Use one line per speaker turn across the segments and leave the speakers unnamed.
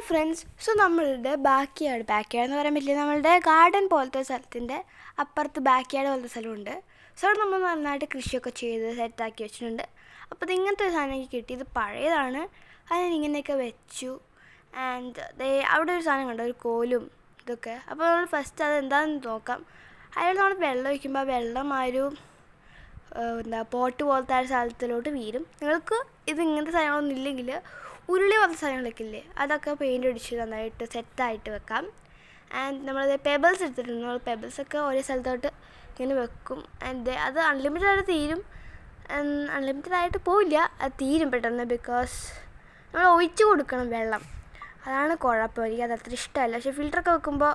Hi friends. So നമ്മളുടെ back yard എന്ന് പറയാൻ പറ്റില്ല, നമ്മളുടെ ഗാർഡൻ പോലത്തെ സ്ഥലത്തിൻ്റെ അപ്പുറത്ത് ബാക്ക് യാർഡ് പോലത്തെ സ്ഥലമുണ്ട്. സോ അവിടെ നമ്മൾ നന്നായിട്ട് കൃഷിയൊക്കെ ചെയ്ത് സെറ്റാക്കി വെച്ചിട്ടുണ്ട്. അപ്പോൾ ഇത് ഇങ്ങനത്തെ ഒരു സാധനം എനിക്ക് കിട്ടി. ഇത് പഴയതാണ്. അത് ഞാൻ ഇങ്ങനെയൊക്കെ വെച്ചു. ആൻഡ് അവിടെ ഒരു സാധനം കണ്ടു, ഒരു കോലും ഇതൊക്കെ. അപ്പോൾ നമ്മൾ ഫസ്റ്റ് അത് എന്താണെന്ന് നോക്കാം. അതിൽ നമ്മൾ വെള്ളം ഒഴിക്കുമ്പോൾ ആ വെള്ളം ആ ഒരു പോട്ട് പോലത്തെ ആ സ്ഥലത്തിലോട്ട് വീരും. നിങ്ങൾക്ക് ഇത് ഇങ്ങനത്തെ സാധനങ്ങളൊന്നും ഇല്ലെങ്കിൽ ഉരുളി പോലത്തെ സാധനങ്ങളൊക്കെ ഇല്ലേ, അതൊക്കെ പെയിൻ്റ് അടിച്ച് നന്നായിട്ട് സെറ്റായിട്ട് വെക്കാം. ആൻഡ് നമ്മളത് പെബിൾസ് എടുത്തിട്ടുണ്ട്. നമ്മൾ പെബിൾസൊക്കെ ഓരോ സ്ഥലത്തോട്ട് ഇങ്ങനെ വെക്കും. ആൻഡ് അത് അൺലിമിറ്റഡ് ആയിട്ട് തീരും. അൺലിമിറ്റഡ് ആയിട്ട് പോവില്ല, അത് തീരും പെട്ടെന്ന്. ബിക്കോസ് നമ്മൾ ഒഴിച്ച് കൊടുക്കണം വെള്ളം, അതാണ് കുഴപ്പം. എനിക്ക് അത് അത്ര ഇഷ്ടമല്ല. പക്ഷേ ഫിൽറ്ററൊക്കെ വെക്കുമ്പോൾ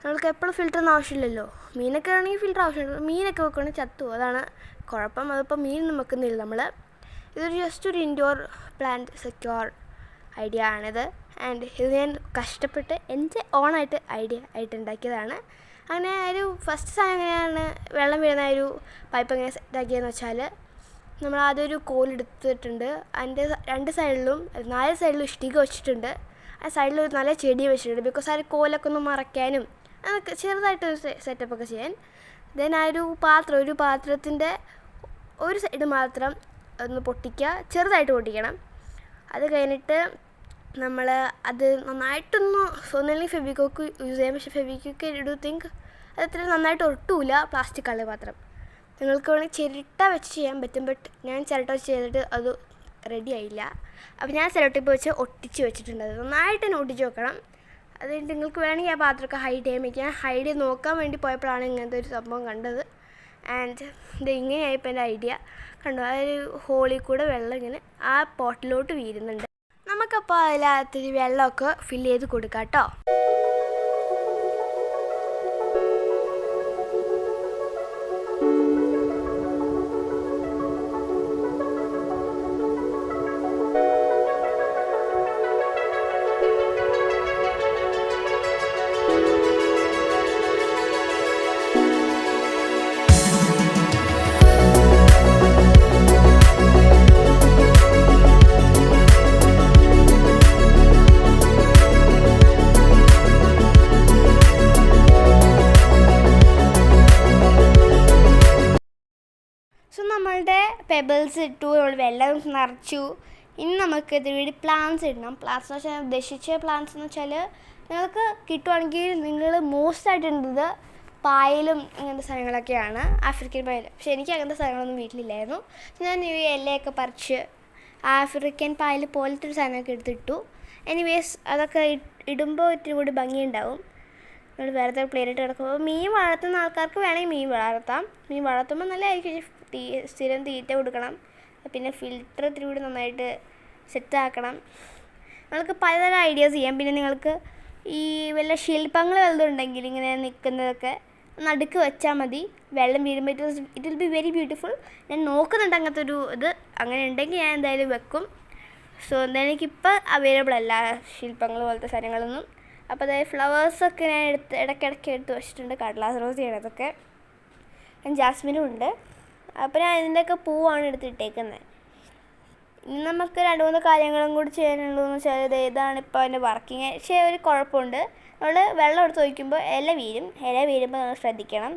നമ്മൾക്ക് എപ്പോഴും ഫിൽറ്ററൊന്നും ആവശ്യമില്ലല്ലോ. മീനൊക്കെ ആണെങ്കിൽ ഫിൽറ്റർ ആവശ്യമുണ്ട്. മീനൊക്കെ വെക്കുകയാണെങ്കിൽ ചത്തു, അതാണ് കുഴപ്പം. അതിപ്പോൾ മീനൊന്നും വെക്കുന്നില്ല നമ്മൾ. ഇതൊരു ജസ്റ്റ് ഒരു ഇൻഡോർ പ്ലാന്റ് സെക്യൂർ ഐഡിയ ആണിത്. ആൻഡ് ഇത് ഞാൻ കഷ്ടപ്പെട്ട് എൻ്റെ ഓണായിട്ട് ഐഡിയ ആയിട്ട് ഉണ്ടാക്കിയതാണ്. അങ്ങനെ ഒരു ഫസ്റ്റ് സാധനം എങ്ങനെയാണ് വെള്ളം വീഴുന്ന ഒരു പൈപ്പ് എങ്ങനെ സെറ്റാക്കിയതെന്ന് വെച്ചാൽ, നമ്മൾ ആദ്യം ഒരു കോലെടുത്തിട്ടുണ്ട്. അതിൻ്റെ 2 സൈഡിലും 4 സൈഡിലും ഇഷ്ടിക വെച്ചിട്ടുണ്ട്. ആ സൈഡിൽ ഒരു നല്ല ചെടി വെച്ചിട്ടുണ്ട്. ബിക്കോസ് ആ ഒരു കോലൊക്കെ ഒന്ന് മറയ്ക്കാനും അതൊക്കെ ചെറുതായിട്ടൊരു സെറ്റപ്പൊക്കെ ചെയ്യാൻ. ദെൻ ആ ഒരു പാത്രത്തിൻ്റെ ഒരു സൈഡ് മാത്രം ഒന്ന് പൊട്ടിക്കുക, ചെറുതായിട്ട് പൊട്ടിക്കണം. അത് കഴിഞ്ഞിട്ട് നമ്മൾ അത് നന്നായിട്ടൊന്ന് ഒന്നല്ലെങ്കിൽ ഫെവിക്വിക്ക് യൂസ് ചെയ്യാം. പക്ഷേ ഫെവിക്വിക്ക് ഡു തിങ്ക് അത് അത്ര നന്നായിട്ട് ഒട്ടൂല, പ്ലാസ്റ്റിക് കള്ള് പാത്രം. നിങ്ങൾക്ക് വേണമെങ്കിൽ ചിരട്ട വെച്ച് ചെയ്യാൻ പറ്റും. ബട്ട് ഞാൻ ചിരട്ട വെച്ച് ചെയ്തിട്ട് അത് റെഡി ആയില്ല. അപ്പോൾ ഞാൻ സെലോട്ടേപ്പ് വെച്ച് ഒട്ടിച്ച് വെച്ചിട്ടുണ്ട്. അത് നന്നായിട്ട് തന്നെ ഒട്ടിച്ച് വെക്കണം. അത് നിങ്ങൾക്ക് വേണമെങ്കിൽ ആ പാത്രമൊക്കെ ഹൈഡ് ചെയ്യാൻ പറ്റും. ഞാൻ ഹൈഡ് ചെയ്ത് നോക്കാൻ വേണ്ടി പോയപ്പോഴാണ് ഇങ്ങനത്തെ ഒരു സംഭവം കണ്ടത്. ആൻഡ് ഇത് ഇങ്ങനെയായിപ്പോൾ എൻ്റെ ഐഡിയ കണ്ടു. ആ ഒരു ഹോളിൽ കൂടെ വെള്ളം ഇങ്ങനെ ആ പോട്ടിലോട്ട് വീരുന്നുണ്ട്. നമുക്കപ്പോൾ അതിനകത്തൊരു വെള്ളമൊക്കെ ഫില്ല് ചെയ്ത് കൊടുക്കാം കേട്ടോ. സോ നമ്മളുടെ പെബിൾസ് ഇട്ടു, നമ്മൾ വെള്ളം നിറച്ചു. ഇനി നമുക്ക് ഇതിലൂടെ പ്ലാന്റ്സ് ഇടണം. പ്ലാന്റ്സ് എന്ന് വെച്ചാൽ ഉദ്ദേശിച്ച പ്ലാന്റ്സ് എന്ന് വെച്ചാൽ നിങ്ങൾക്ക് കിട്ടുവാണെങ്കിൽ നിങ്ങൾ മോസ്റ്റായിട്ട് ഇടുന്നത് പായലും ഇങ്ങനത്തെ സാധനങ്ങളൊക്കെയാണ്, ആഫ്രിക്കൻ പായൽ. പക്ഷേ എനിക്ക് അങ്ങനത്തെ സാധനങ്ങളൊന്നും വീട്ടിലില്ലായിരുന്നു. ഞാൻ ഈ ഇലയൊക്കെ പറിച്ച് ആഫ്രിക്കൻ പായൽ പോലത്തെ ഒരു സാധനമൊക്കെ എടുത്തിട്ടു. എനിവേസ് അതൊക്കെ ഇടുമ്പോൾ ഇത്തിരി കൂടി ഭംഗിയുണ്ടാവും. നമ്മൾ വേറെ പ്ലേറ്റ് കിടക്കുമ്പോൾ മീൻ വളർത്തുന്ന ആൾക്കാർക്ക് വേണമെങ്കിൽ മീൻ വളർത്താം. മീൻ വളർത്തുമ്പോൾ നല്ലതായിരിക്കും. സ്ഥിരം തീറ്റ കൊടുക്കണം. പിന്നെ ഫിൽറ്റർ ഇത്തിരി കൂടി നന്നായിട്ട് സെറ്റാക്കണം. നിങ്ങൾക്ക് പലതരം ഐഡിയാസ് ചെയ്യാം. പിന്നെ നിങ്ങൾക്ക് ഈ വല്ല ശില്പങ്ങൾ വല്ലതുണ്ടെങ്കിൽ ഇങ്ങനെ നിൽക്കുന്നതൊക്കെ നടുക്ക് വെച്ചാൽ മതി. വെള്ളം വീഴുമ്പോൾ it will be very beautiful. ഞാൻ നോക്കുന്നുണ്ട് അങ്ങനത്തെ ഒരു ഇത്. അങ്ങനെ ഉണ്ടെങ്കിൽ ഞാൻ എന്തായാലും വെക്കും. സോ എന്തായാലും എനിക്കിപ്പോൾ അവൈലബിൾ അല്ല ശില്പങ്ങൾ പോലത്തെ സാധനങ്ങളൊന്നും. അപ്പോൾ അതായത് ഫ്ലവേഴ്സൊക്കെ ഞാൻ ഇടയ്ക്കിടയ്ക്ക് എടുത്ത് വെച്ചിട്ടുണ്ട്. കടലാസ് റോസ് ചെയ്യണതൊക്കെ. ജാസ്മിനും ഉണ്ട്. അപ്പോൾ ഞാൻ ഇതിൻ്റെയൊക്കെ പൂവാണ് എടുത്തിട്ടേക്കുന്നത്. ഇനി നമുക്ക് 2-3 കാര്യങ്ങളും കൂടി ചെയ്യാനുള്ളൂ എന്ന് വെച്ചാൽ ഇതാണ് ഇപ്പോൾ അതിൻ്റെ വർക്കിങ്. പക്ഷേ ഒരു കുഴപ്പമുണ്ട്. നമ്മൾ വെള്ളം എടുത്ത് ഒഴിക്കുമ്പോൾ ഇല വീഴുമ്പോൾ നമ്മൾ ശ്രദ്ധിക്കണം.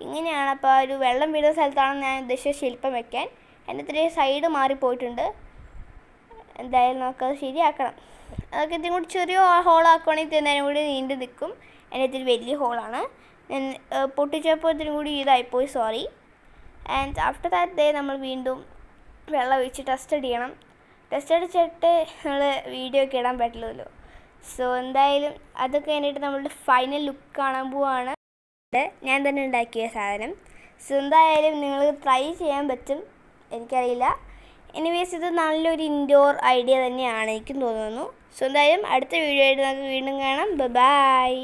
ഇങ്ങനെയാണ്. അപ്പോൾ ഒരു വെള്ളം വീഴുന്ന സ്ഥലത്താണ് ഞാൻ ഉദ്ദേശിച്ച ശില്പം വെക്കാൻ. എൻ്റെ ഇത്തിരി സൈഡ് മാറിപ്പോയിട്ടുണ്ട്. എന്തായാലും നമുക്കത് ശരിയാക്കണം. അതൊക്കെ ഇത്തിരി കൂടി ചെറിയ ഹോളാക്കുകയാണെങ്കിൽ എന്തായാലും കൂടി നീണ്ടു നിൽക്കും. എൻ്റെ ഇത്തിരി വലിയ ഹോളാണ്. ഞാൻ പൊട്ടിച്ചപ്പോൾ ഇത്തിരി കൂടി ഇതായിപ്പോയി, സോറി. ആൻഡ് ആഫ്റ്റർ ദാറ്റ് നമ്മൾ വീണ്ടും വെള്ളം ഒഴിച്ച് ടെസ്റ്റ് അടിക്കണം. ടെസ്റ്റ് അടിച്ചിട്ട് നമ്മൾ വീഡിയോ ഒക്കെ ഇടാൻ പറ്റുള്ളൂ. സോ എന്തായാലും അതൊക്കെ കഴിഞ്ഞിട്ട് നമ്മളുടെ ഫൈനൽ ലുക്ക് കാണാൻ പോവാണ്. ഞാൻ തന്നെ ഉണ്ടാക്കിയ സാധനം. സോ എന്തായാലും നിങ്ങൾ ട്രൈ ചെയ്യാൻ പറ്റും, എനിക്കറിയില്ല. എനിവേസ് ഇത് നല്ലൊരു ഇൻഡോർ ഐഡിയ തന്നെയാണ് എനിക്കും തോന്നുന്നു. സോ എന്തായാലും അടുത്ത വീഡിയോ ആയിട്ട് നമുക്ക് വീണ്ടും കാണാം. ബൈ.